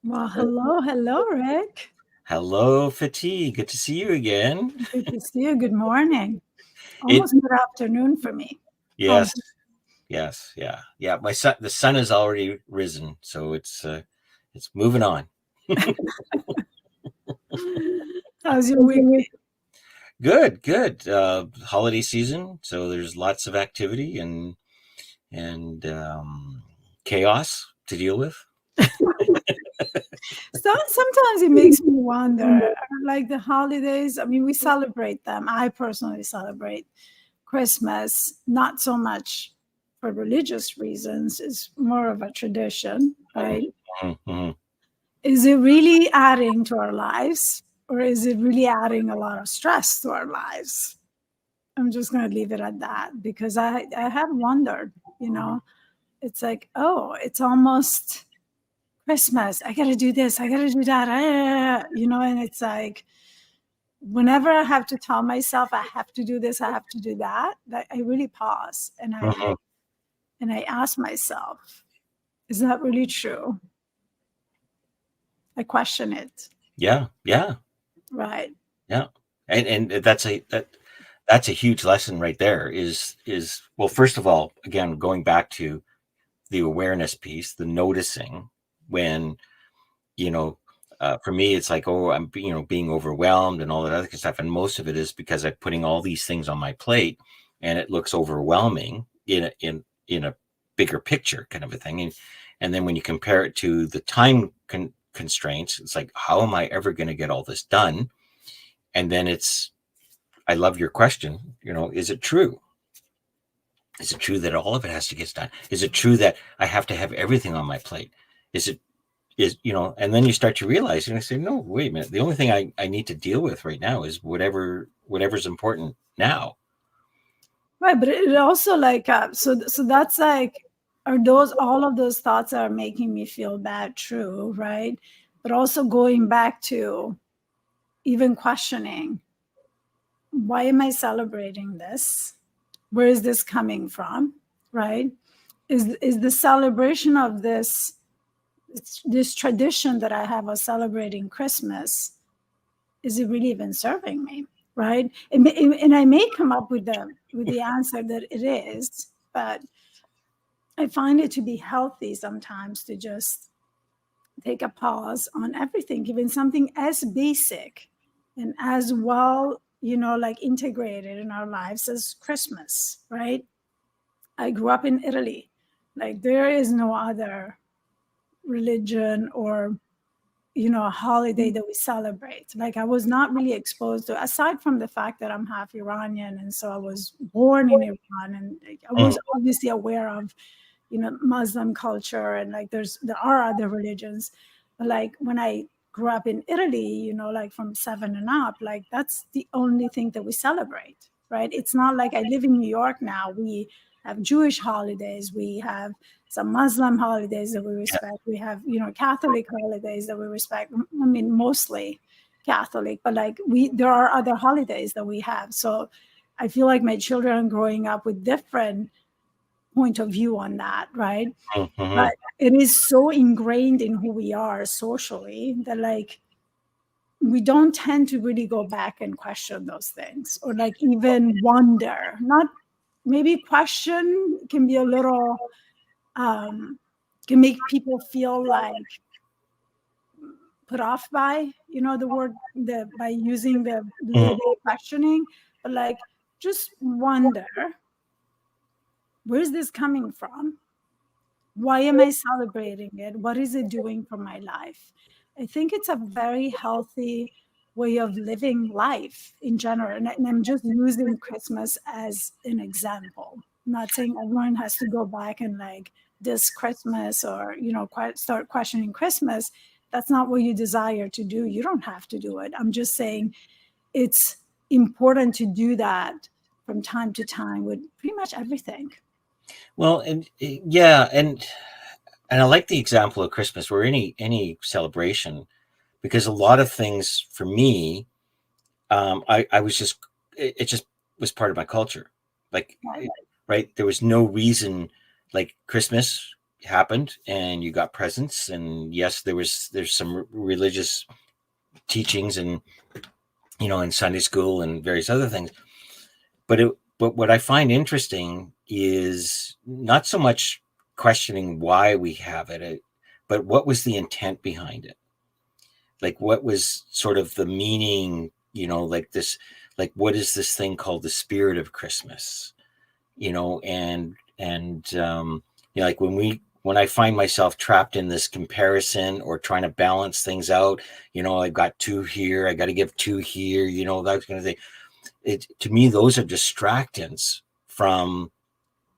Well, hello, Rick. Hello, Fatí. Good to see you again. Good to see you. Good morning. It Almost good afternoon for me. yes, Almost. yeah. The sun has already risen, so it's moving on. How's your week Good, good. Holiday season, so there's lots of activity and chaos to deal with. So sometimes it makes me wonder, like the holidays. I mean, we celebrate them. I personally celebrate Christmas, not so much for religious reasons. It's more of a tradition, right? Mhm. Is it really adding to our lives, or is it really adding a lot of stress to our lives? I'm just going to leave it at that because I had wondered, you know, it's like, oh, it's almost Christmas. I got to do this. I got to do that. And it's like, whenever I have to tell myself I have to do this, I have to do that I really pause Mhm. and I ask myself, is that really true? I question it. Yeah, yeah, Right. yeah. And that's a huge lesson right there. Is well, first of all, again, going back to the awareness piece, the noticing when, you know, for me, it's like, oh, I'm, being overwhelmed and all that other kind of stuff. And most of it is because I'm putting all these things on my plate and it looks overwhelming in a bigger picture kind of a thing. And then when you compare it to the time constraints, it's like, how am I ever going to get all this done? And then I love your question, is it true? Is it true that all of it has to get done? Is it true that I have to have everything on my plate? Is it and then you start to realize, and I say, no, wait a minute. The only thing I need to deal with right now is whatever's important now. Right, but it also like so that's like, are those all of those thoughts that are making me feel bad true, right? But also going back to even questioning, why am I celebrating this? Where is this coming from? Right? Is the celebration of this tradition that I have of celebrating Christmas, is it really even serving me? Right? And I may come up with the answer that it is, but I find it to be healthy sometimes to just take a pause on everything, even something as basic and as well, like integrated in our lives as Christmas, right? I grew up in Italy. Like there is no other religion or a holiday that we celebrate. Like I was not really exposed to, aside from the fact that I'm half Iranian, and so I was born in Iran, and like, I Mm, was obviously aware of Muslim culture, and like there are other religions, but like when I grew up in Italy, like from 7 and up, like that's the only thing that we celebrate, right? It's not like I live in New York now. We have Jewish holidays, we have some Muslim holidays that we yeah. respect, we have Catholic holidays that we respect. I mean, mostly Catholic, but like there are other holidays that we have. So I feel like my children growing up with different point of view on that, right? Mm-hmm. But it is so ingrained in who we are socially that like we don't tend to really go back and question those things, or like even wonder. Not maybe question can be a little um can make people feel like put off by the word, the by using the Mm-hmm. label questioning, but like just wonder, where's this coming from? Why am I celebrating it? What is it doing for my life? I think it's a very healthy way of living life in general. And I'm just using Christmas as an example. I'm not saying everyone has to go back and like this Christmas, or, start questioning Christmas. That's not what you desire to do. You don't have to do it. I'm just saying it's important to do that from time to time with pretty much everything. Well, and yeah, and I like the example of Christmas or any celebration, because a lot of things for me, I was just it just was part of my culture. Like, Right. right, there was no reason, like Christmas. happened, and you got presents, and yes, there's some religious teachings, and in Sunday school and various other things. But what I find interesting is not so much questioning why we have it, but what was the intent behind it? Like, what was sort of the meaning? Like this, like, what is this thing called the spirit of Christmas? Like when I find myself trapped in this comparison or trying to balance things out, I've got two here, I got to give two here, that kind of thing. To me, those are distractants from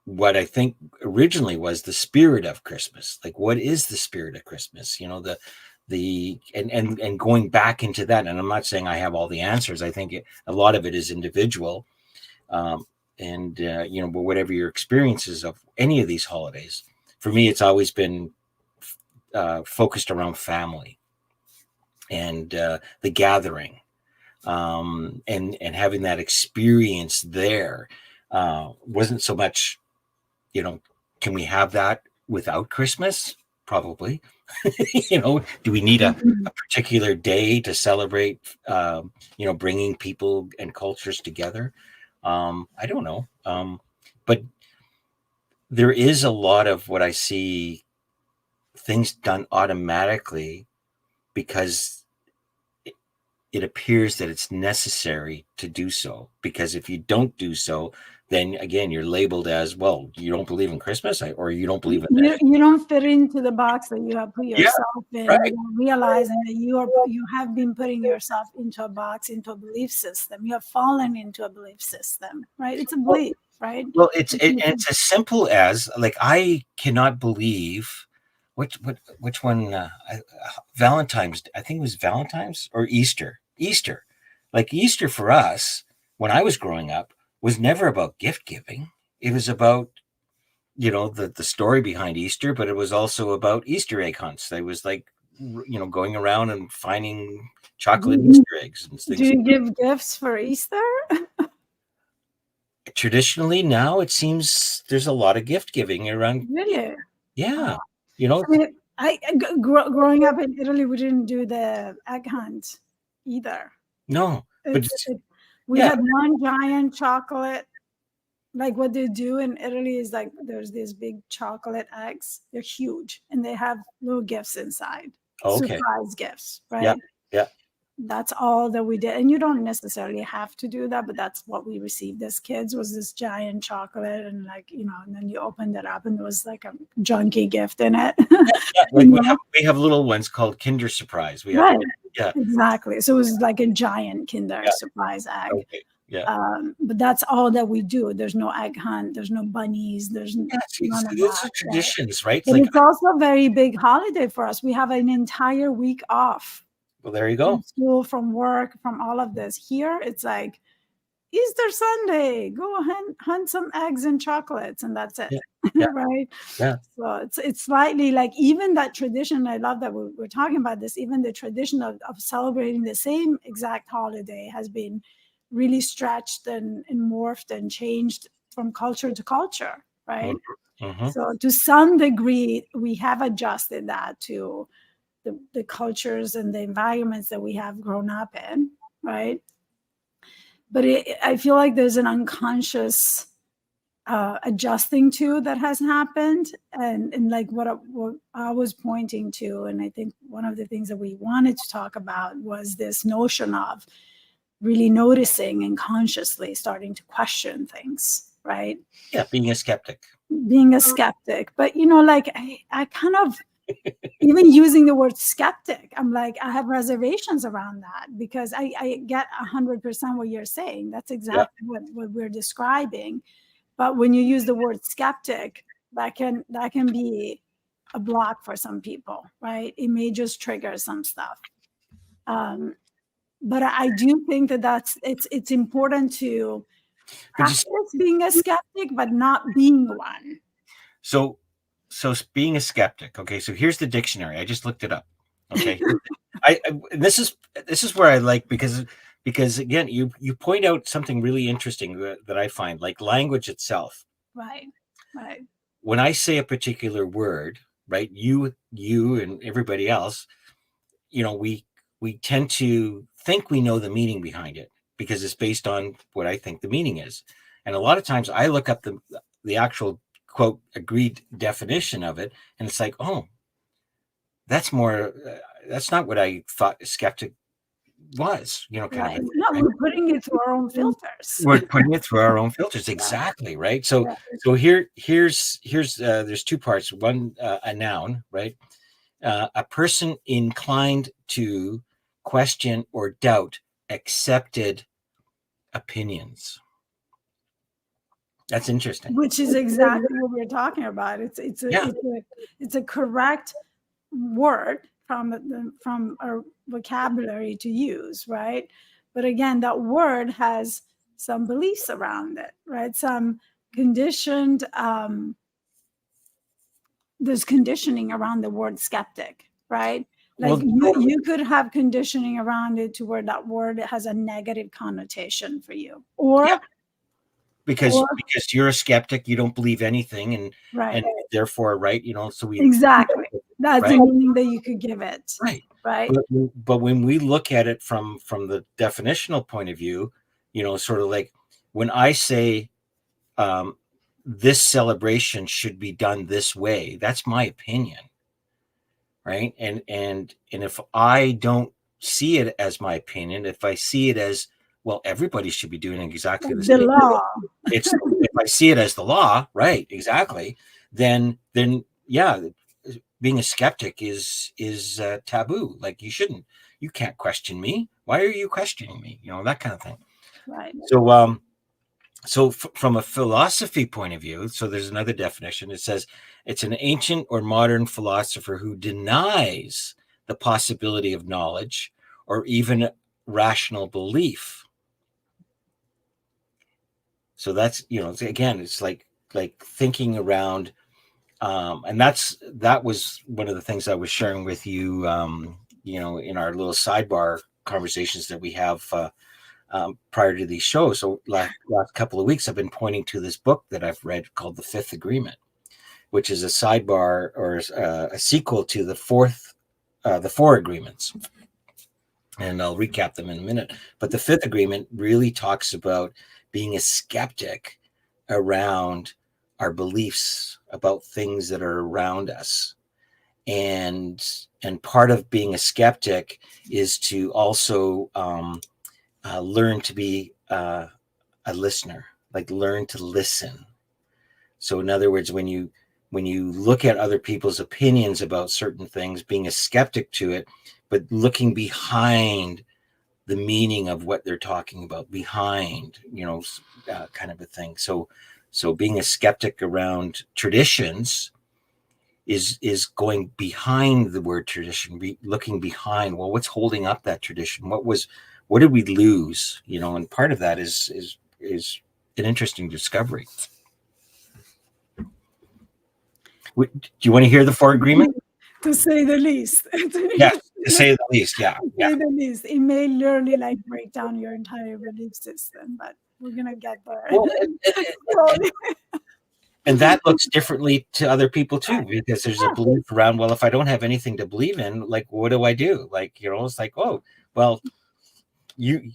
what I think originally was the spirit of Christmas. Like, what is the spirit of Christmas? And going back into that, and I'm not saying I have all the answers. I think a lot of it is individual. But whatever your experiences of any of these holidays, for me, it's always been focused around family and the gathering, and having that experience there. Wasn't so much, can we have that without Christmas? Probably. Do we need a particular day to celebrate, bringing people and cultures together? I don't know. But there is a lot of what I see things done automatically because it appears that it's necessary to do so. Because if you don't do so, then again, you're labeled as, well, you don't believe in Christmas, or you don't believe in this. You don't fit into the box that you have put yourself in. Right. Realizing that you have been putting yourself into a box, into a belief system. You have fallen into a belief system, right? It's a belief, right? Well, it's as simple as, like, I cannot believe which one, Valentine's. I think it was Valentine's or Easter. Like, Easter for us, when I was growing up, was never about gift giving. It was about, the story behind Easter, but it was also about Easter egg hunts. It was like, going around and finding chocolate Easter eggs and things. Do you give gifts for Easter? Traditionally, now it seems there's a lot of gift giving around. Really? Yeah. Growing up in Italy, we didn't do the egg hunt either. No, but we had one giant chocolate. Like, what they do in Italy is, like, there's these big chocolate eggs. They're huge, and they have little gifts inside. Okay. Surprise gifts, right? Yeah. That's all that we did. And you don't necessarily have to do that, but that's what we received as kids, was this giant chocolate. And, like, and then you opened it up and there was like a junky gift in it. Like, we have little ones called Kinder Surprise. Right. Exactly. So it was like a giant Kinder Surprise egg. Okay. Yeah. But that's all that we do. There's no egg hunt. There's no bunnies. There's none of those that. Are traditions, right? But it's also a very big holiday for us. We have an entire week off. Well, there you go. From school, from work, from all of this. Here, it's like Easter Sunday. Go hunt some eggs and chocolates, and that's it. Yeah. Right? Yeah. So it's slightly like, even that tradition. I love that we're talking about this. Even the tradition of celebrating the same exact holiday has been really stretched and morphed and changed from culture to culture. Right? Mm-hmm. So to some degree, we have adjusted that to the cultures and the environments that we have grown up in, right? But I feel like there's an unconscious adjusting to that has happened, and like what I was pointing to, and I think one of the things that we wanted to talk about was this notion of really noticing and consciously starting to question things, right? Yeah, being a skeptic. But like, I kind of even using the word skeptic, I'm like, I have reservations around that, because I get 100% what you're saying. That's exactly what we're describing. But when you use the word skeptic, that can be a block for some people, right? It may just trigger some stuff. But I do think that it's important to practice being a skeptic, but not being one. So being a skeptic. Okay, so here's the dictionary. I just looked it up. Okay, this is where I like, because again, you point out something really interesting that I find, like language itself. Right. when I say a particular word, right, you and everybody else, we tend to think we know the meaning behind it because it's based on what I think the meaning is. And a lot of times I look up the actual quote agreed definition of it, and it's like, oh, that's not what I thought skeptic was, kind of Right. a thing, No, right? we're putting it through our own filters. We're putting it through our own filters, exactly, right? So Right. here's there's two parts. One, a noun, right? A person inclined to question or doubt accepted opinions. That's interesting. Which is exactly what we're talking about. Yeah. It's a correct word from our vocabulary to use, right? But again, that word has some beliefs around it, right? Some conditioned there's conditioning around the word skeptic, right? Like Well, totally. you could have conditioning around it to where that word has a negative connotation for you, or Yeah, because you're a skeptic, you don't believe anything, right, and therefore, right? So exactly. That's right, the meaning that you could give it, right. right? But when we look at it from the definitional point of view, sort of like when I say, this celebration should be done this way, that's my opinion, right? And if I don't see it as my opinion, if I see it as, well, everybody should be doing exactly the The same, law. it's if I see it as the law, right? Exactly. Then yeah, being a skeptic is taboo. Like you can't question me. Why are you questioning me? That kind of thing. Right. So from a philosophy point of view, so there's another definition. It says it's an ancient or modern philosopher who denies the possibility of knowledge or even rational belief. So that's, again, it's like thinking around, and that was one of the things I was sharing with you, in our little sidebar conversations that we have prior to these shows. So last couple of weeks, I've been pointing to this book that I've read called The Fifth Agreement, which is a sidebar or a sequel to the Four Agreements. And I'll recap them in a minute. But the Fifth Agreement really talks about being a skeptic around our beliefs about things that are around us. And part of being a skeptic is to also learn to be a listener, like learn to listen. So in other words, when you look at other people's opinions about certain things, being a skeptic to it, but looking behind the meaning of what they're talking about, behind, kind of a thing. So being a skeptic around traditions is going behind the word tradition, looking behind, well, what's holding up that tradition? What did we lose? And part of that is an interesting discovery. Do you want to hear the Four Agreement? To say the least. Yes, to say the least. Yeah, say the least. It may literally like break down your entire belief system, but we're gonna get there. Well, and that looks differently to other people too, because there's a belief around, well, if I don't have anything to believe in, like, what do I do? Like, it's like, oh, well, you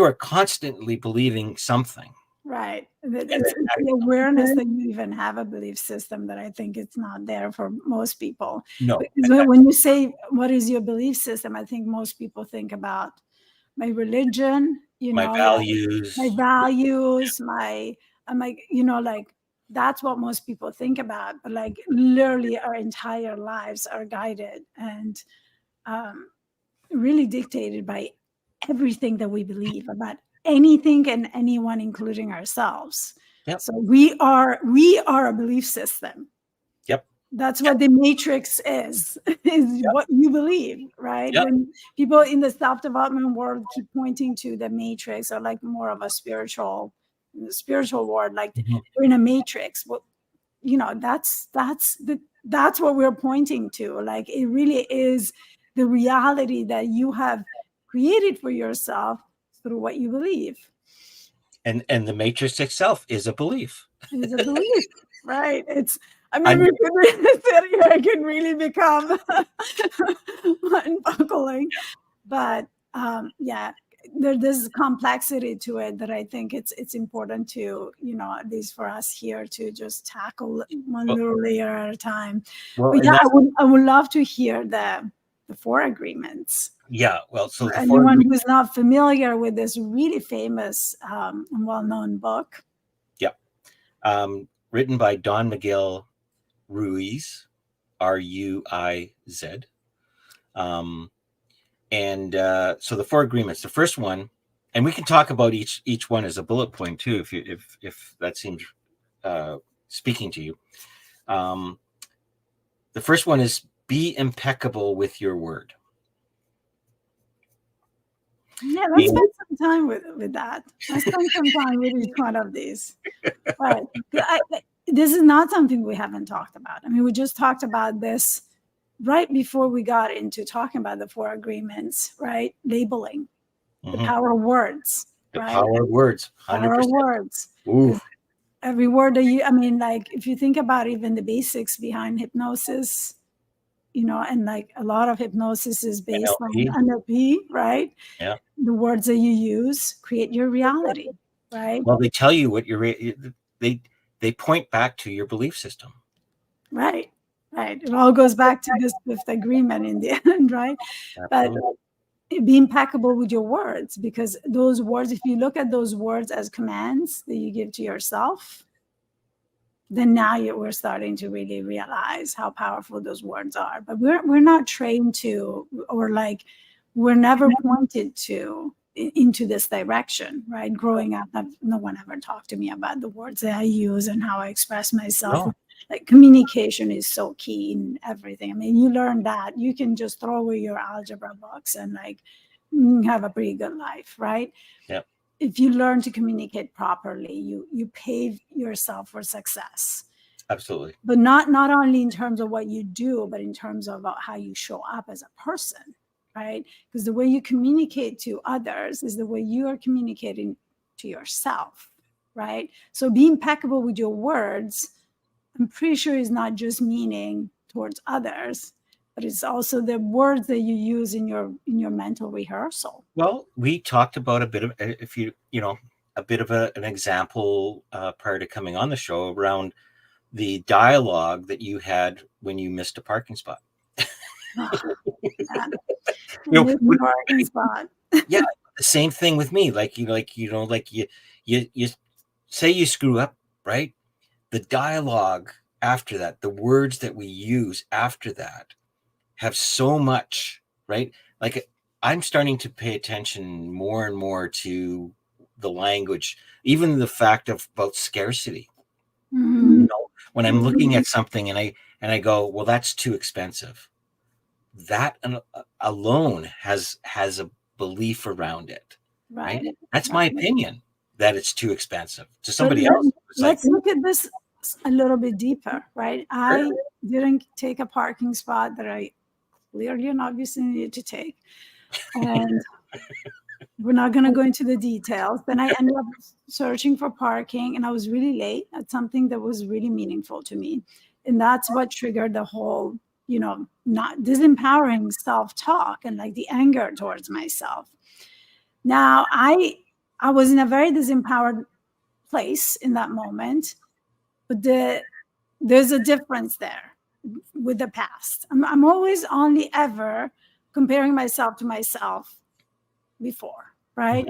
are constantly believing something. Right. It's the awareness that you even have a belief system that I think it's not there for most people. No. Because when you say, what is your belief system? I think most people think about my religion, my values, my like that's what most people think about. But like literally our entire lives are guided and really dictated by everything that we believe about anything and anyone, including ourselves. Yep. So we are a belief system. Yep. That's what the matrix is what you believe, right? Yep. When people in the self-development world keep pointing to the matrix, or like more of a spiritual world, like we're in a matrix. Well, that's what we're pointing to. Like it really is the reality that you have created for yourself through what you believe. And the matrix itself is a belief. It is a belief. Right. I I mean, we could really sit here, it can really become mind-boggling. But yeah, there's complexity to it that I think it's important to, at least for us here, to just tackle one well, little layer at a time. well, But and yeah, that's I would love to hear the four agreements. yeah. Well, so For the four anyone who's not familiar with this really famous and well-known book. yeah, written by Don Miguel Ruiz, Ruiz. And so the four agreements. The first one, and we can talk about each one as a bullet point too, if that seems speaking to you. The first one is be impeccable with your word. Yeah, let's spend some time with that. I spend some time with each one of these. But this is not something we haven't talked about. I mean, we just talked about this right before we got into talking about the four agreements, right? Labeling, the power of words, The right? power of words, 100%. Power of words. Ooh. Every word that I mean, like, if you think about even the basics behind hypnosis, and like a lot of hypnosis is based NLP. on NLP, right? Yeah. The words that you use create your reality, right? Well, they tell you what they point back to your belief system. Right. It all goes back to this fifth agreement in the end, right? Absolutely. But be impeccable with your words, because those words, if you look at those words as commands that you give to yourself, then now we're starting to really realize how powerful those words are. But we're not trained to, or like, we're never pointed to into this direction, right? Growing up, no one ever talked to me about the words that I use and how I express myself. No. Like, communication is so key in everything. I mean, you learn that, you can just throw away your algebra books and like have a pretty good life, right? Yep. If you learn to communicate properly, you pave yourself for success. Absolutely. But not only in terms of what you do, but in terms of how you show up as a person, right? Because the way you communicate to others is the way you are communicating to yourself, right? So be impeccable with your words, I'm pretty sure, is not just meaning towards others, but it's also the words that you use in your mental rehearsal. Well, we talked about a bit of, if a bit of an example prior to coming on the show around the dialogue that you had when you missed a parking spot. Parking spot. Yeah, the same thing with me. Like you say you screw up, right? The dialogue after that, the words that we use after that, have so much, right? Like, I'm starting to pay attention more and more to the language, even the fact about scarcity. Mm-hmm. When I'm looking at something and I go, well, that's too expensive. That alone has a belief around it, right? That's my opinion, that it's too expensive. To somebody else, let's look at this a little bit deeper, right? I didn't take a parking spot that I clearly and obviously needed to take, and we're not going to go into the details. Then I ended up searching for parking, and I was really late at something that was really meaningful to me, and that's what triggered the whole, not disempowering self-talk and like the anger towards myself. Now I was in a very disempowered place in that moment, but there's a difference there with the past. I'm always only ever comparing myself to myself before, right?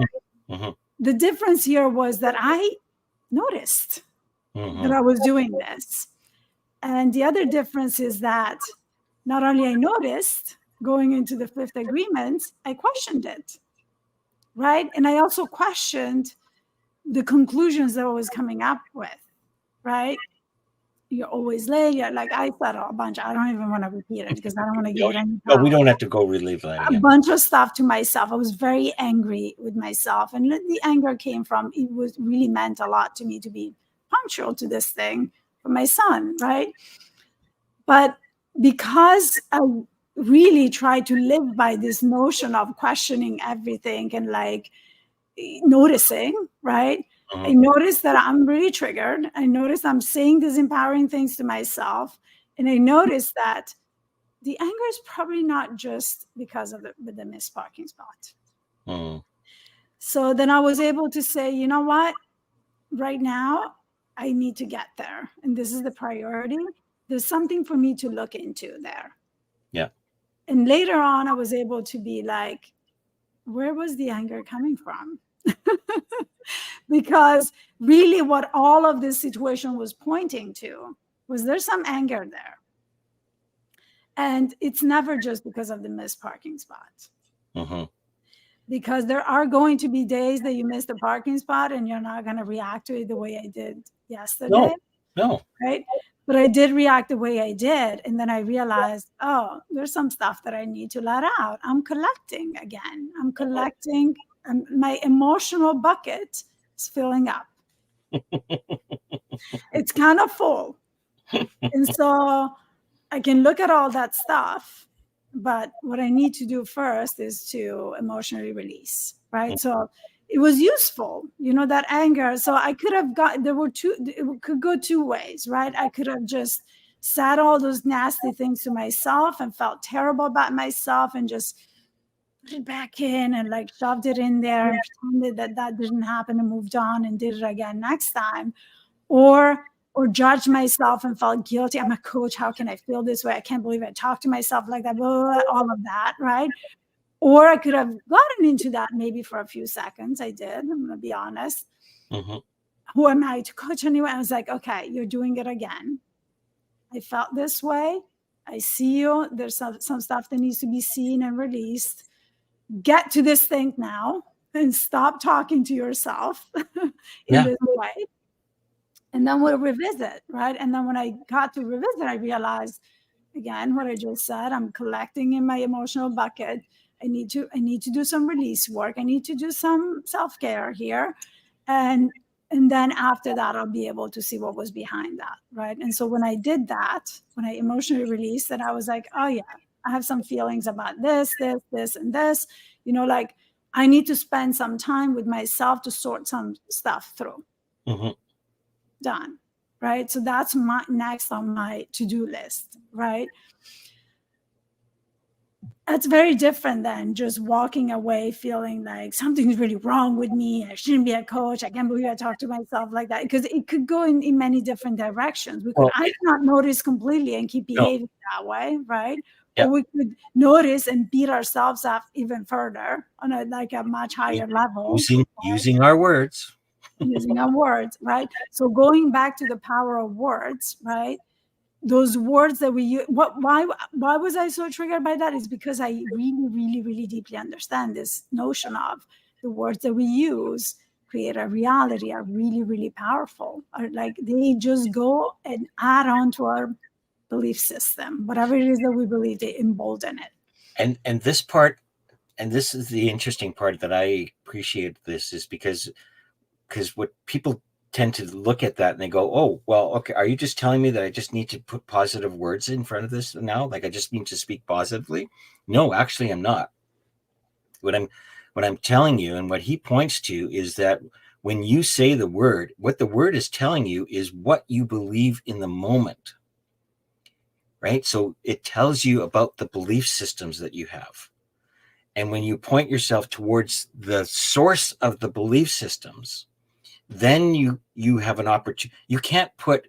Mm-hmm. The difference here was that I noticed that I was doing this. And the other difference is that not only I noticed going into the fifth agreement, I questioned it, right? And I also questioned the conclusions that I was coming up with, right? You're always late. You're like, I said a bunch. I don't even want to repeat it because I don't want to give it any power. No, we don't have to go relive that again. A bunch of stuff to myself. I was very angry with myself. And the anger came from, it was really meant a lot to me to be punctual to this thing for my son, right? But because I really tried to live by this notion of questioning everything and like noticing, right? I notice that I'm really triggered. I notice I'm saying these empowering things to myself. And I notice that the anger is probably not just because of the missed parking spot. So then I was able to say, you know what? Right now, I need to get there. And this is the priority. There's something for me to look into there. Yeah. And later on, I was able to be like, where was the anger coming from? Because really what all of this situation was pointing to was there's some anger there. And it's never just because of the missed parking spot. Because there are going to be days that you miss the parking spot and you're not going to react to it the way I did yesterday. No. Right? But I did react the way I did. And then I realized, oh, there's some stuff that I need to let out. I'm collecting again. I'm collecting. My emotional bucket is filling up. It's kind of full. And so I can look at all that stuff. But what I need to do first is to emotionally release, right? So it was useful, that anger. So I could have it could go two ways, right? I could have just said all those nasty things to myself and felt terrible about myself and just put it back in and like shoved it in there and pretended that didn't happen and moved on and did it again next time. Or judge myself and felt guilty. I'm a coach. How can I feel this way? I can't believe I talked to myself like that, blah, blah, blah, all of that, right? Or I could have gotten into that maybe for a few seconds. I did. I'm going to be honest. Who am I to coach anyway? I was like, okay, you're doing it again. I felt this way. I see you. There's some stuff that needs to be seen and released. Get to this thing now and stop talking to yourself in this way. And then we'll revisit, right? And then when I got to revisit, I realized, again, what I just said, I'm collecting in my emotional bucket. I need to do some release work. I need to do some self-care here. And then after that, I'll be able to see what was behind that, right? And so when I did that, when I emotionally released it, I was like, oh yeah, I have some feelings about this, and this. Like I need to spend some time with myself to sort some stuff through. Done, right? So that's next on my to-do list, right? That's very different than just walking away feeling like something's really wrong with me. I shouldn't be a coach. I can't believe I talk to myself like that, because it could go in many different directions. I could not notice completely and keep behaving that way, right? Or we could notice and beat ourselves up even further on a much higher level. Using our words. Using our words, right? So going back to the power of words, right? Those words that we use. Why was I so triggered by that? Is because I really, really, really deeply understand this notion of the words that we use create a reality are really, really powerful. Like they just go and add on to our belief system. Whatever it is that we believe, they embolden it. And this part, and this is the interesting part that I appreciate this, is because what people tend to look at that and they go, oh, well, okay, are you just telling me that I just need to put positive words in front of this now? Like I just need to speak positively? No, actually, I'm not. What I'm telling you, and what he points to, is that when you say the word, what the word is telling you is what you believe in the moment, right? So it tells you about the belief systems that you have. And when you point yourself towards the source of the belief systems, then you have an opportunity. You can't put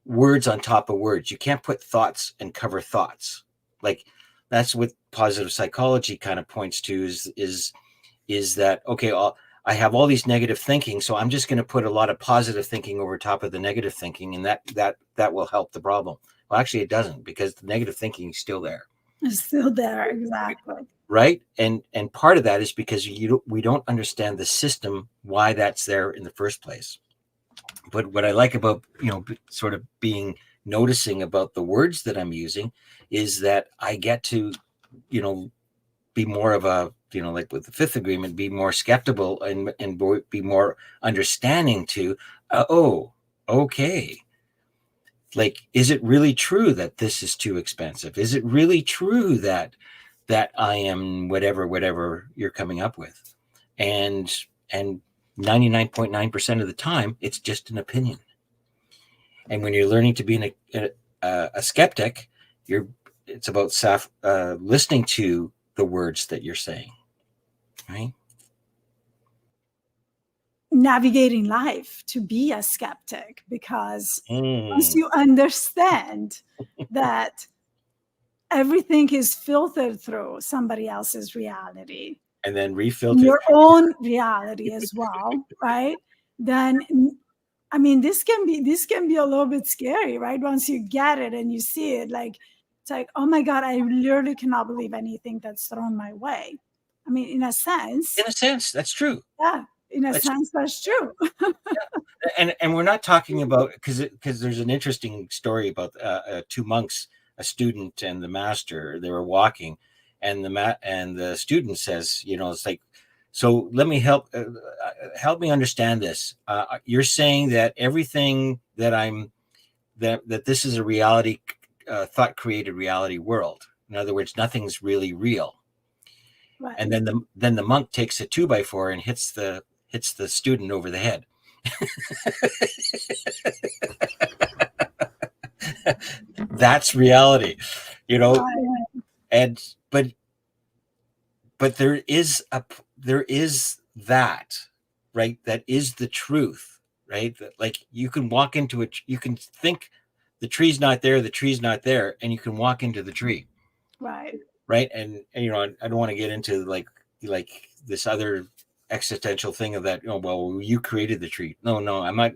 words on top of words. You can't put thoughts and cover thoughts. Like that's what positive psychology kind of points to, is that, okay, I have all these negative thinking, so I'm just going to put a lot of positive thinking over top of the negative thinking, and that will help the problem. Well, actually it doesn't, because the negative thinking is still there. It's still there, exactly. Right. And part of that is because we don't understand the system, why that's there in the first place. But what I like about, sort of noticing about the words that I'm using is that I get to, be more of a, like with the fifth agreement, be more skeptical and be more understanding to, oh, okay. Like, is it really true that this is too expensive? Is it really true that I am whatever you're coming up with? And 99.9% of the time, it's just an opinion. And when you're learning to be a skeptic, it's about listening to the words that you're saying, right? Navigating life to be a skeptic, because once you understand that everything is filtered through somebody else's reality and then refiltered your own reality as well, right? Then, I mean, this can be a little bit scary, right? Once you get it and you see it, like, it's like, oh my God, I literally cannot believe anything that's thrown my way. I mean, in a sense, that's true. Yeah, in a sense, that's true. And we're not talking about, because there's an interesting story about two monks, a student and the master. They were walking, and the student says, it's like, so let me help me understand this. You're saying that everything that this is a reality, thought created reality world. In other words, nothing's really real. Right. And then the monk takes a 2x4 and hits the student over the head. That's reality, and but there is that, right? That is the truth, right? That, like, you can walk into it, you can think the tree's not there, and you can walk into the tree, right? And I don't want to get into like this other existential thing of that, well, you created the tree. No, I'm not.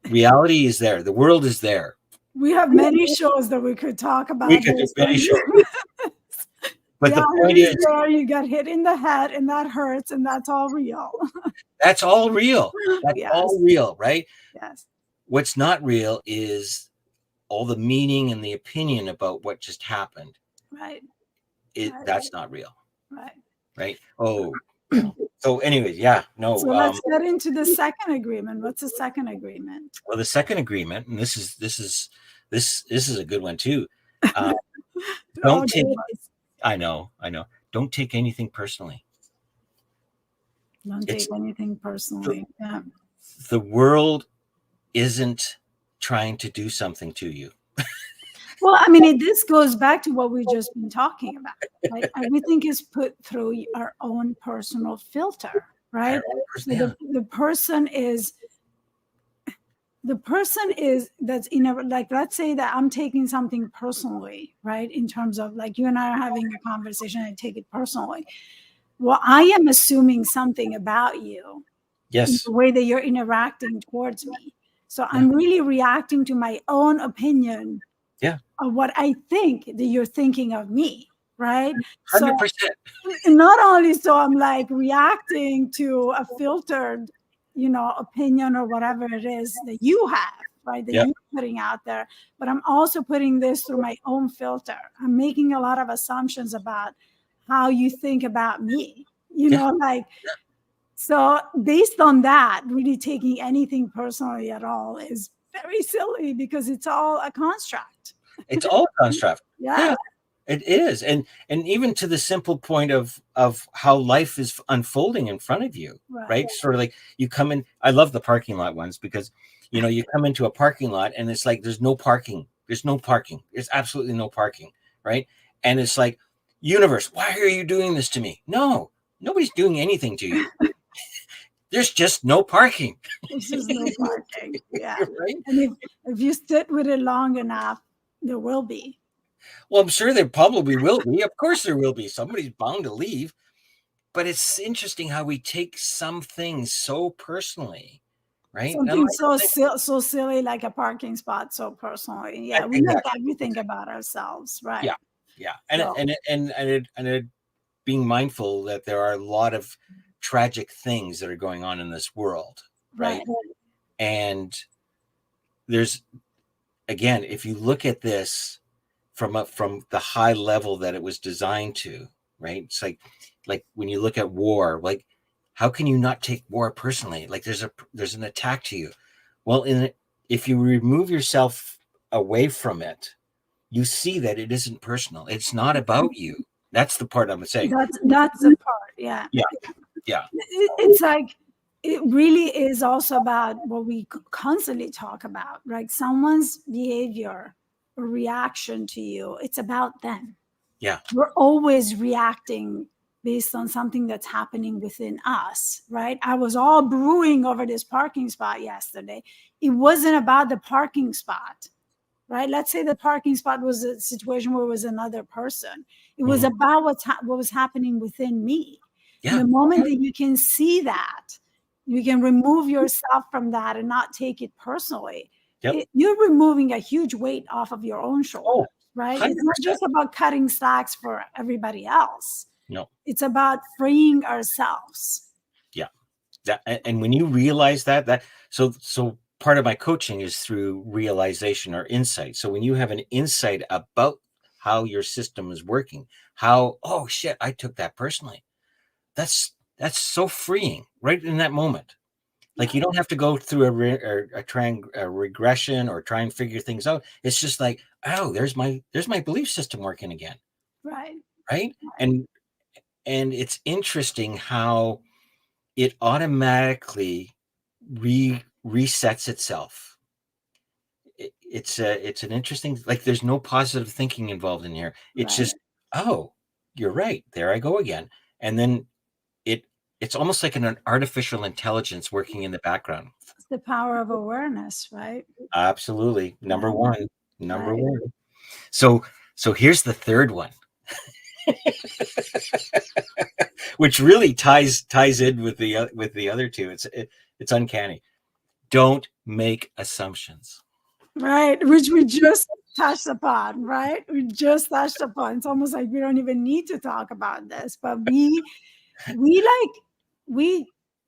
Reality is there. The world is there. We have many shows that we could talk about. We could do many shows. But the point is, you get hit in the head and that hurts, and that's all real. That's all real. That's all real, right? Yes. What's not real is all the meaning and the opinion about what just happened. Right. That's not real. Right. Right. Oh. So anyways, no. So let's get into the second agreement. What's the second agreement? Well, the second agreement, and this is a good one too. Don't take. I know. Don't take anything personally. Don't take anything personally. Yeah. The world isn't trying to do something to you. Well, I mean, this goes back to what we've just been talking about. Right? Everything is put through our own personal filter, right? So the person is that's like, let's say that I'm taking something personally, right? In terms of, like, you and I are having a conversation, I take it personally. Well, I am assuming something about you. Yes. In the way that you're interacting towards me. So I'm really reacting to my own opinion of what I think that you're thinking of me, right? 100%. So not only so I'm like reacting to a filtered, opinion or whatever it is that you have, right? That you're putting out there, but I'm also putting this through my own filter. I'm making a lot of assumptions about how you think about me, So based on that, really taking anything personally at all is very silly, because it's all a construct. It's all a construct. Yeah, it is. And even to the simple point of how life is unfolding in front of you, right? Sort of like you come in. I love the parking lot ones, because, you come into a parking lot and it's like, there's no parking. There's no parking. There's absolutely no parking, right? And it's like, universe, why are you doing this to me? No, nobody's doing anything to you. There's just no parking. There's just no parking. Yeah. Right? And if you sit with it long enough, there will be. Well, I'm sure there probably will be. Of course there will be. Somebody's bound to leave. But it's interesting how we take some things so personally, right? Something so silly like a parking spot so personally. Yeah, we make everything about ourselves, right? Yeah. And being mindful that there are a lot of tragic things that are going on in this world, right? And there's, again, if you look at this from the high level that it was designed to, right? It's like when you look at war, like, how can you not take war personally? Like, there's an attack to you. Well, if you remove yourself away from it, you see that it isn't personal. It's not about you. That's the part I'm saying. That's the part. Yeah. Yeah. It's like, it really is also about what we constantly talk about, right? Someone's behavior or reaction to you, it's about them. Yeah. We're always reacting based on something that's happening within us, right? I was all brewing over this parking spot yesterday. It wasn't about the parking spot, right? Let's say the parking spot was a situation where it was another person. It was Mhm. about what was happening within me. And Yeah. the moment that you can see that, you can remove yourself from that and not take it personally. Yep. You're removing a huge weight off of your own shoulders, Oh, right? It's not 100%. just about cutting slacks for everybody else. No. It's about freeing ourselves. Yeah. And when you realize that so part of my coaching is through realization or insight. So when you have an insight about how your system is working, how, oh shit, I took that personally. That's so freeing right in that moment. Like you don't have to go through a regression or try and figure things out. It's just like, oh, there's my belief system working again, Right. right? Right. And it's interesting how it automatically resets itself. It's an interesting, like there's no positive thinking involved in here. It's Right. just, oh, you're right. There I go again. And then it it's almost like an artificial intelligence working in the background. It's the power of awareness, right? Absolutely. Number Yeah. one. Number Right. one. So so here's the third one, which really ties in with the other two. It's uncanny. Don't make assumptions. Right, which we just touched upon, right? We just touched upon. It's almost like we don't even need to talk about this, but we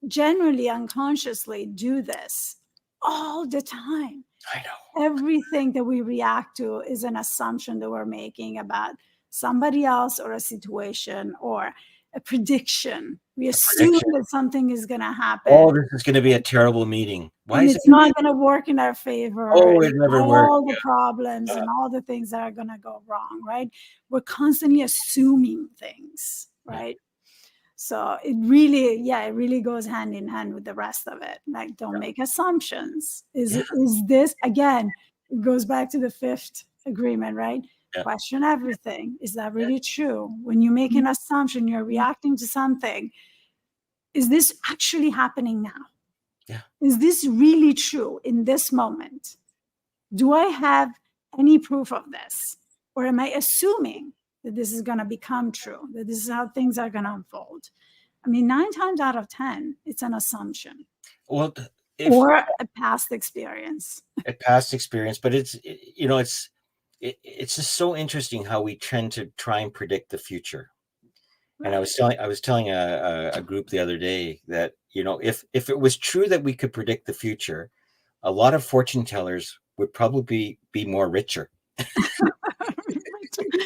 generally unconsciously do this all the time. I know. Everything that we react to is an assumption that we're making about somebody else or a situation or a prediction. We A assume prediction. that something is going to happen Oh, this is going to be a terrible meeting. Why and is it it's going to not be? going to work in our favor, Oh, it and never worked. all the problems Yeah. and all the things that are going to go wrong, right? We're constantly assuming things, Yeah. right? So it really goes hand in hand with the rest of it. Like, don't make assumptions. Yeah. Is this, again, it goes back to the fifth agreement, right? Yeah. Question everything. Is that really true? When you make an assumption, you're reacting to something. Is this actually happening now? Yeah. Is this really true in this moment? Do I have any proof of this? Or am I assuming that this is going to become true, that this is how things are going to unfold? I mean, 9 times out of 10, it's an assumption Well, if or a past experience. a past experience, but it's just so interesting how we tend to try and predict the future. And Right. I was telling a group the other day that, if it was true that we could predict the future, a lot of fortune tellers would probably be more richer,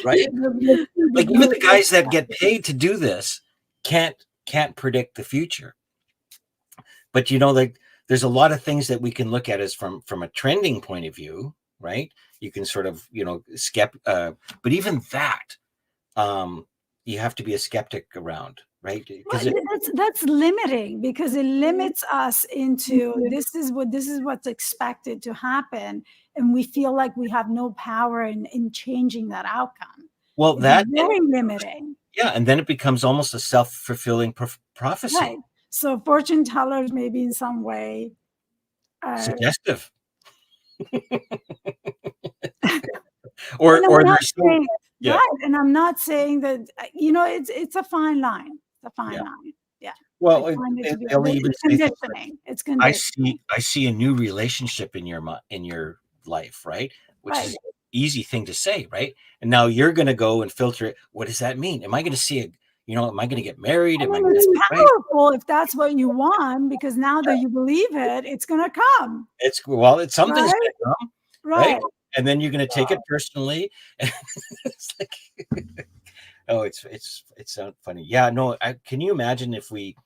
right? Like even the guys that get paid to do this can't predict the future. But like there's a lot of things that we can look at as from a trending point of view, right? You can sort of, but even that, you have to be a skeptic around, right? Because Right, that's limiting because it limits us into this is what's expected to happen, and we feel like we have no power in changing that outcome. well, It's that very limiting. yeah, and then it becomes almost a self-fulfilling prophecy. Right. So fortune tellers maybe in some way are, Suggestive. and I'm Or not they're so, saying yeah, right, and I'm not saying that it's a fine line. It's a fine yeah. line. Yeah. I Well, find it to be, they'll but even it's say things like, conditioning. It's conditioning. I see a new relationship in your life, right? Which is Right. an easy thing to say, right? And now you're going to go and filter it. What does that mean? Am I going to see am I going to get married? I Am I mean, going it's to, right? powerful if that's what you want, because now that you believe it, it's going to come. It's something's Right. going to come, right? Right. And then you're going to take it personally. And it's like, oh, it's so funny. Yeah, no, can you imagine if we,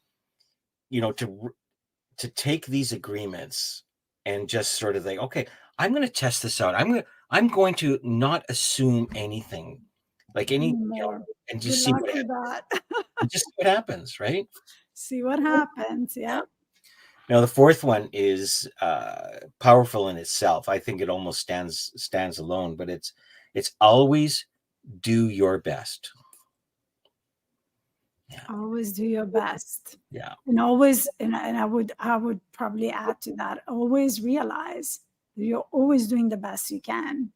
to take these agreements and just sort of like, okay, I'm going to test this out. I'm going to not assume anything, like Anymore. and Good just see luck with that. what happens, right? See what happens. Yeah. Yeah. Now the fourth one is powerful in itself. I think it almost stands alone, but it's always do your best. Yeah. Always do your best. Yeah. And always, and I would probably add to that, always realize you're always doing the best you can.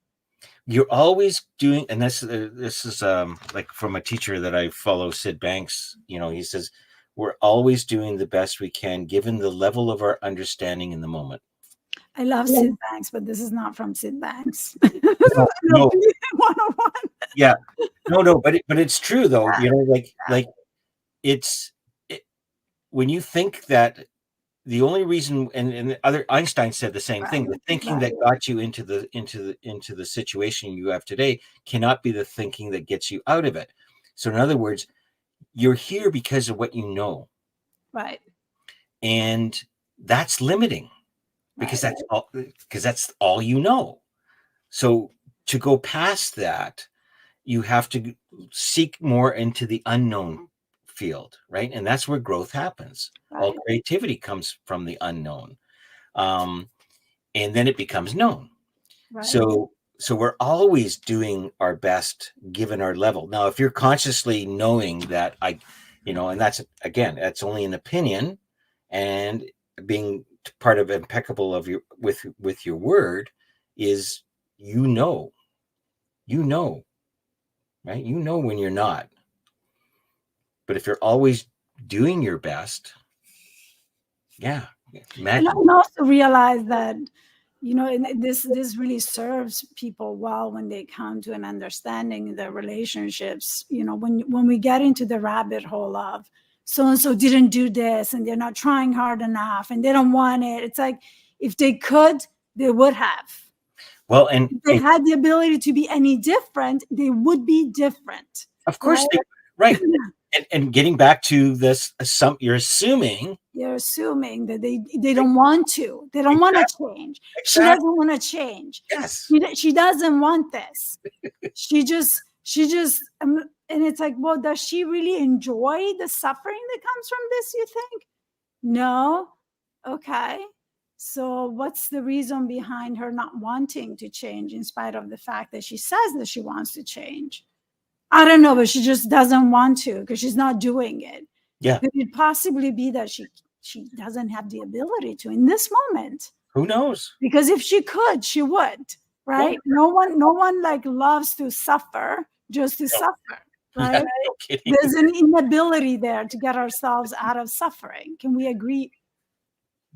You're always doing, and this is like from a teacher that I follow, Sid Banks. He says we're always doing the best we can given the level of our understanding in the moment. I love Sid Banks, but this is not from Sid Banks. No, 101. yeah, no, but it's true though. Like it's when you think that the only reason, and other Einstein said the same thing, the thinking that got you into the situation you have today cannot be the thinking that gets you out of it. So in other words, you're here because of what you know. Right. And that's limiting because that's all you know. So to go past that, you have to seek more into the unknown field, right? And that's where growth happens. Right. All creativity comes from the unknown. And then it becomes known. Right. So we're always doing our best given our level. Now, if you're consciously knowing that and that's, again, that's only an opinion, and being part of impeccable of your with your word is right? When you're not. But if you're always doing your best, yeah, imagine. And also realize that, and this really serves people well when they come to an understanding in their relationships. When we get into the rabbit hole of so and so didn't do this, and they're not trying hard enough, and they don't want it. It's like if they could, they would have. Well, and if they had the ability to be any different, they would be different. Of course, right. And getting back to this, you're assuming that they don't want to. They don't want to change. Exactly. She doesn't want to change. Yes. She doesn't want this. she just, and it's like, well, does she really enjoy the suffering that comes from this, you think? No. Okay. So what's the reason behind her not wanting to change in spite of the fact that she says that she wants to change? I don't know, but she just doesn't want to because she's not doing it. Yeah. Could it possibly be that she doesn't have the ability to in this moment? Who knows? Because if she could, she would, right? Well, no one like loves to suffer just to suffer, right? Yeah, no kidding. There's an inability there to get ourselves out of suffering. Can we agree?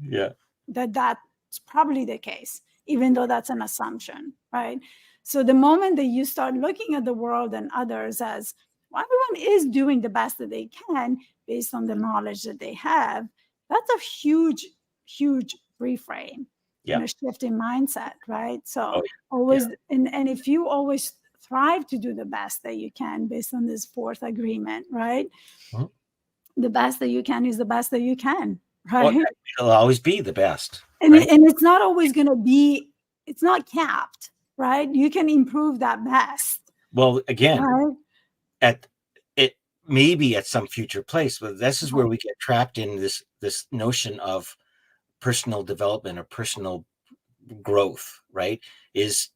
Yeah. That's probably the case, even though that's an assumption, right? So the moment that you start looking at the world and others as, well, everyone is doing the best that they can based on the knowledge that they have, that's a huge, huge reframe and a shift in mindset, right? So always, and if you always thrive to do the best that you can based on this fourth agreement, right? Mm-hmm. The best that you can is the best that you can, right? Well, it'll always be the best. And, right? And it's not always going to be, it's not capped. Right? You can improve that best. Well, again, at it maybe at some future place, but this is where we get trapped in this notion of personal development or personal growth, right? Is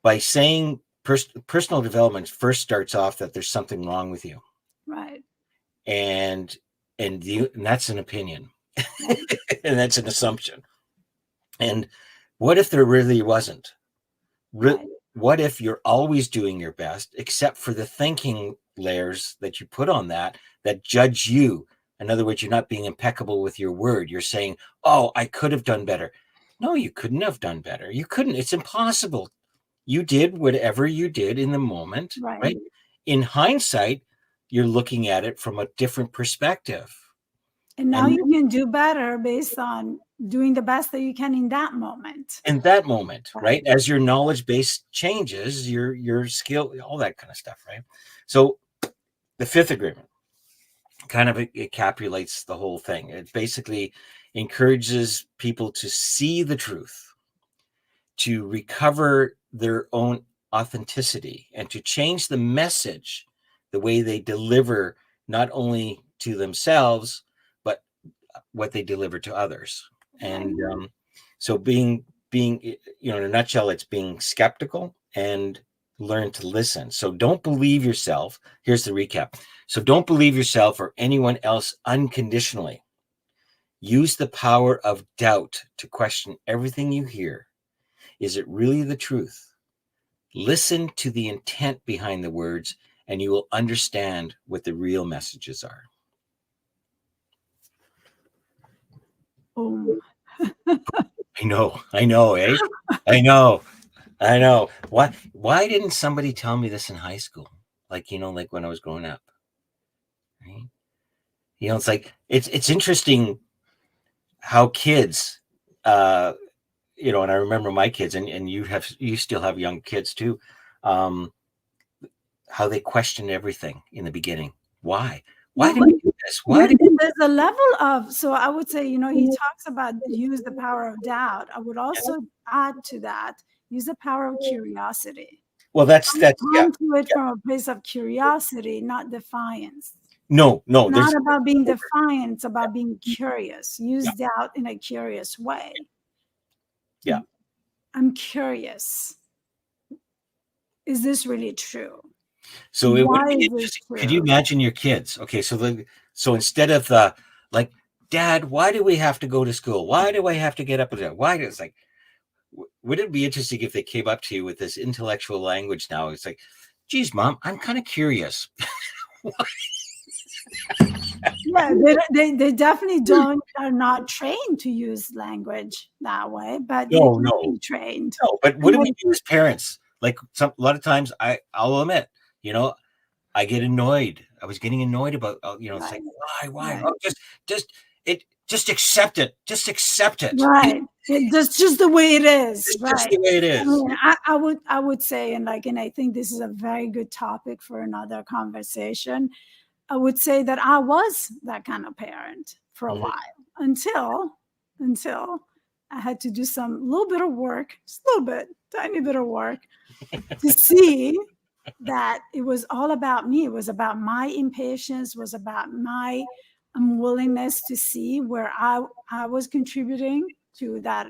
by saying personal development first starts off that there's something wrong with you. Right. And that's an opinion. And that's an assumption. And what if there really wasn't? What if you're always doing your best, except for the thinking layers that you put on that judge you? In other words, you're not being impeccable with your word. You're saying, oh, I could have done better. No, you couldn't have done better. You couldn't. It's impossible. You did whatever you did in the moment, right? In hindsight, you're looking at it from a different perspective. And now you can do better based on doing the best that you can in that moment. In that moment, right? As your knowledge base changes, your skill, all that kind of stuff, right? So the fifth agreement kind of encapsulates the whole thing. It basically encourages people to see the truth, to recover their own authenticity, and to change the message, the way they deliver, not only to themselves, but what they deliver to others. And Right. so being, in a nutshell, it's being skeptical and learn to listen. So don't believe yourself. Here's the recap. So don't believe yourself or anyone else unconditionally. Use the power of doubt to question everything you hear. Is it really the truth? Listen to the intent behind the words, and you will understand what the real messages are. Boom. I know, eh? I know. Why didn't somebody tell me this in high school? Like, like when I was growing up, right? It's like, it's interesting how kids, and I remember my kids, and you still have young kids too, how they question everything in the beginning. Why? Why No, did we do this? Why yeah, did and there's a level of, so I would say, he talks about use the power of doubt. I would also add to that, use the power of curiosity. Well, that's yeah. Come to it from a place of curiosity, not defiance. No, It's there's not about being defiant, it's about being curious. Use doubt in a curious way. yeah. I'm curious. Is this really true? So it would Why be is this interesting. Could you true? imagine your kids? Okay, so instead of the like, Dad, why do we have to go to school? Why do I have to get up? Why? It's like, would it be interesting if they came up to you with this intellectual language now? It's like, geez, Mom, I'm kind of curious. Yeah, they definitely are not trained to use language that way, but they No, can no, be trained. no. But what do we do as parents? Like a lot of times, I'll admit, I get annoyed. I was getting annoyed about, it's Right, like, why? right, Oh, just accept it. Just accept it. right. Just the way it is, It's just right? the way it I is. mean, I would say, and I think this is a very good topic for another conversation. I would say that I was that kind of parent for a Mhm. while until I had to do some little bit of work, just a little bit, tiny bit of work to see that it was all about me. It was about my impatience, was about my unwillingness to see where I was contributing to that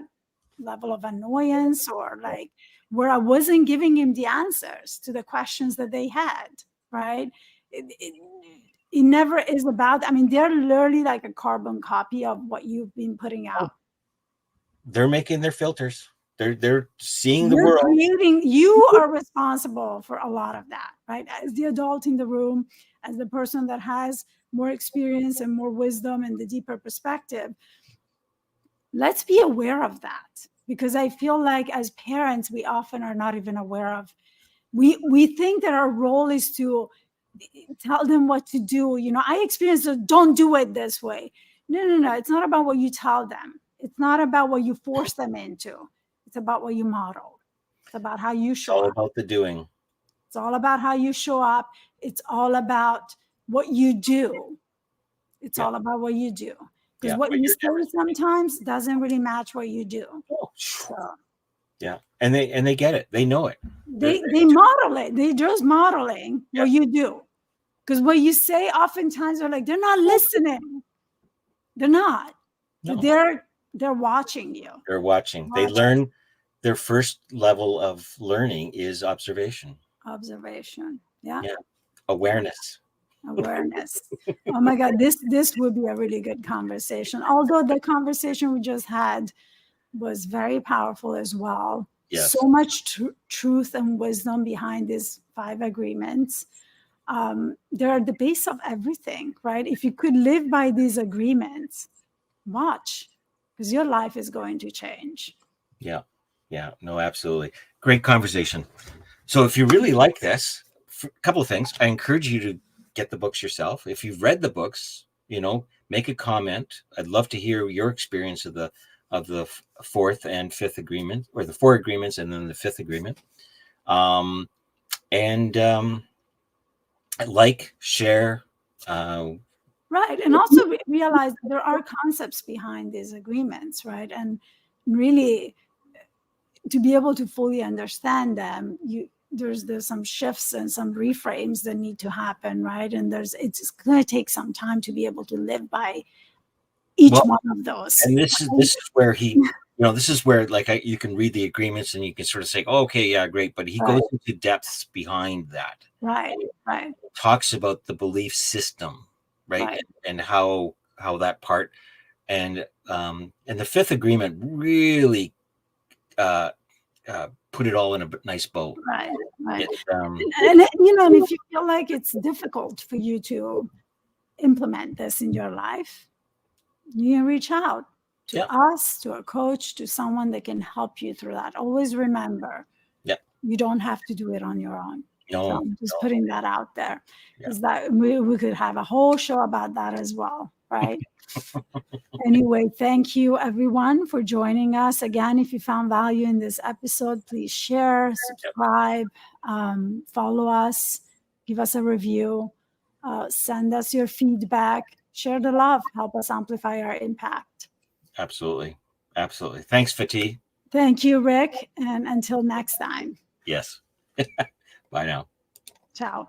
level of annoyance, or like where I wasn't giving him the answers to the questions that they had, right? It never is about, I mean, they're literally like a carbon copy of what you've been putting Oh, out. they're making their filters. They're seeing the You're world. creating, you are responsible for a lot of that, right? As the adult in the room, as the person that has more experience and more wisdom and the deeper perspective, let's be aware of that, because I feel like as parents, we often are not even aware of. We think that our role is to tell them what to do. I experienced a, don't do it this way. No. It's not about what you tell them. It's not about what you force them into. It's about what you model. It's about how you It's show all up. about the doing. It's all about how you show up. It's all about what you do. It's Yeah, all about what you do. Because yeah. what But you you're never. say sometimes doesn't really match what you do. Oh, So yeah. And they get it. They know it. They're, they model it. They're just modeling yeah. what you do. Because what you say oftentimes are like, they're not listening. They're not. But No, they're watching you. they're watching. They Watching. learn. Their first level of learning is observation. Observation. Yeah. Yeah. Awareness. Awareness. Oh my God, this would be a really good conversation. Although the conversation we just had was very powerful as well. So Yes. much truth and wisdom behind these 5 agreements. They're the base of everything, right? If you could live by these agreements, watch, because your life is going to change. Yeah. Yeah. No, absolutely. Great conversation. So if you really like this, a couple of things. I encourage you to get the books yourself. If you've read the books, make a comment. I'd love to hear your experience of the fourth and fifth agreement, or the 4 agreements and then the 5th agreement. And share. Right. And also realize there are concepts behind these agreements, right? And really, to be able to fully understand them, there's some shifts and some reframes that need to happen, right? And it's going to take some time to be able to live by each Well, one of those. and this is where he, this is where you can read the agreements and you can sort of say, oh, okay, yeah, great. But he Right. goes into depths behind that. Right. Talks about the belief system, right? And how that part, and the fifth agreement really put it all in a nice bow. Right. And and if you feel like it's difficult for you to implement this in your life, you can reach out to us, to a coach, to someone that can help you through that. Always remember, you don't have to do it on your own. No, so I'm just putting that out there, is that we could have a whole show about that as well, right? Anyway, thank you everyone for joining us. Again, if you found value in this episode, please share, subscribe, follow us, give us a review, send us your feedback, share the love, help us amplify our impact. Absolutely. Thanks, Fatí. Thank you, Rick, and until next time. Yes. Bye now. Ciao.